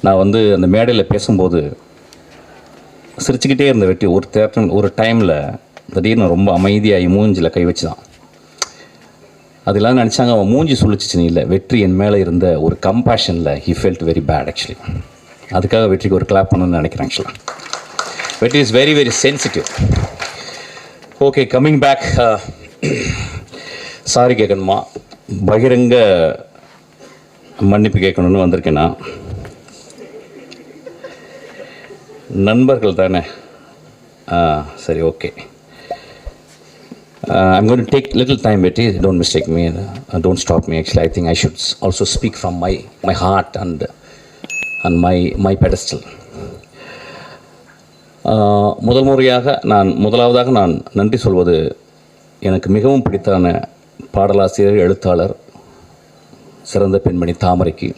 நான் வந்து அந்த மேடையில் பேசும்போது சிரிச்சுக்கிட்டே இருந்த வெற்றி ஒரு டைமில் திடீர்னு ரொம்ப அமைதியாகி மூஞ்சில் கை வச்சு தான். அது எல்லாம் நினச்சாங்க அவன் மூஞ்சி சொல்லிச்சின்னு இல்லை, வெற்றி என் மேலே இருந்த ஒரு கம்பேஷனில் he felt very bad actually. அதுக்காக வெற்றிக்கு ஒரு கிளாப் பண்ணணும்னு நினைக்கிறேன். ஆக்சுவலாக Vetri is very very sensitive. Okay, coming back. Sorry கேட்கணுமா, பகிரங்க மன்னிப்பு கேட்கணுன்னு வந்திருக்கேன் நான். நண்பர்கள் தானே, சரி okay. I'm going to take little time, Betty. Don't mistake me. Don't stop me. Actually, I think I should also speak from my heart and my pedestal. முதலாவதாக நான் நன்றி சொல்வது எனக்கு மிகவும் பிடித்தான பாடலாசிரியர், எழுத்தாளர், சிறந்த பெண்மணி தாமரைக்கு.